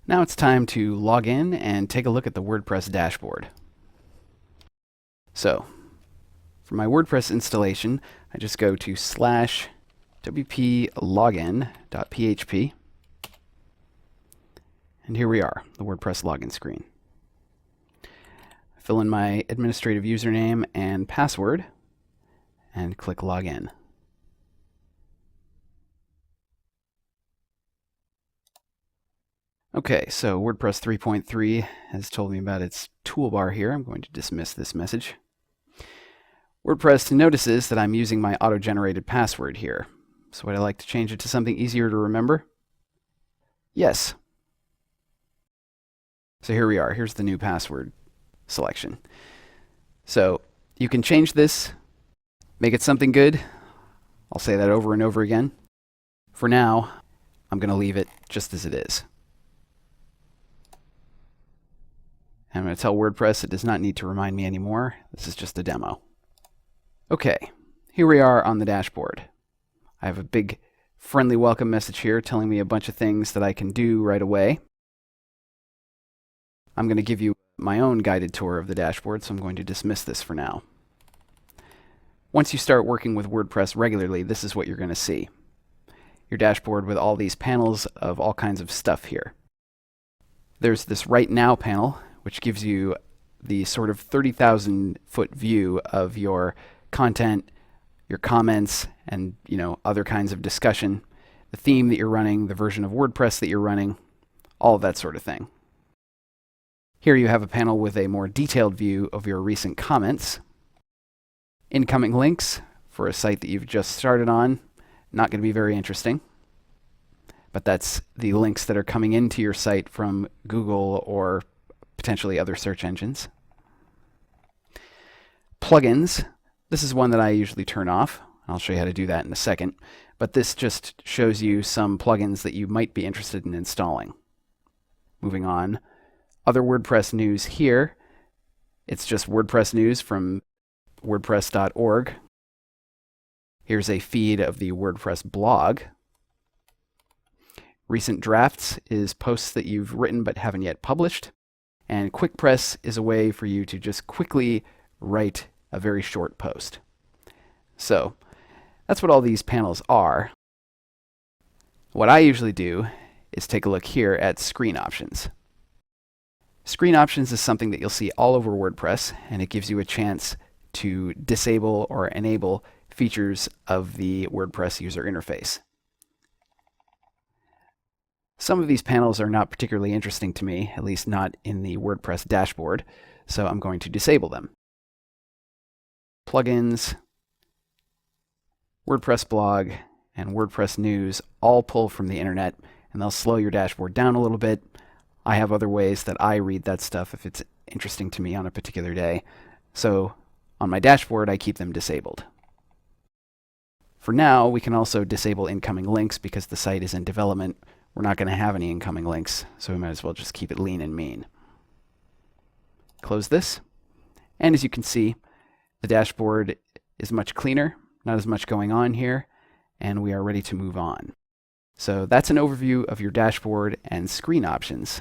Now it's time to log in and take a look at the WordPress dashboard. So, for my WordPress installation, I just go to /wplogin.php, and here we are, the WordPress login screen. Fill in my administrative username and password, and click Login. Okay, so WordPress 3.3 has told me about its toolbar here. I'm going to dismiss this message. WordPress notices that I'm using my auto-generated password here. So would I like to change it to something easier to remember? Yes. So here we are. Here's the new password selection. So you can change this, make it something good. I'll say that over and over again. For now, I'm going to leave it just as it is. I'm going to tell WordPress it does not need to remind me anymore. This is just a demo. Okay, here we are on the dashboard. I have a big friendly welcome message here telling me a bunch of things that I can do right away. I'm going to give you my own guided tour of the dashboard, so I'm going to dismiss this for now. Once you start working with WordPress regularly, this is what you're going to see. Your dashboard with all these panels of all kinds of stuff here. There's this Right Now panel, which gives you the sort of 30,000-foot view of your content, your comments, and other kinds of discussion, the theme that you're running, the version of WordPress that you're running, all of that sort of thing. Here you have a panel with a more detailed view of your recent comments. Incoming links for a site that you've just started on, not going to be very interesting. But that's the links that are coming into your site from Google or potentially other search engines. Plugins. This is one that I usually turn off. I'll show you how to do that in a second. But this just shows you some plugins that you might be interested in installing. Moving on. Other WordPress news here. It's just WordPress news from WordPress.org. Here's a feed of the WordPress blog. Recent drafts is posts that you've written but haven't yet published. And Quick Press is a way for you to just quickly write a very short post. So that's what all these panels are. What I usually do is take a look here at screen options. Screen options is something that you'll see all over WordPress, and it gives you a chance to disable or enable features of the WordPress user interface. Some of these panels are not particularly interesting to me, at least not in the WordPress dashboard, so I'm going to disable them. Plugins, WordPress blog, and WordPress news all pull from the internet, and they'll slow your dashboard down a little bit. I have other ways that I read that stuff if it's interesting to me on a particular day, so on my dashboard I keep them disabled. For now, we can also disable incoming links because the site is in development. We're not going to have any incoming links, so we might as well just keep it lean and mean. Close this, and as you can see, the dashboard is much cleaner, not as much going on here, and we are ready to move on. So that's an overview of your dashboard and screen options.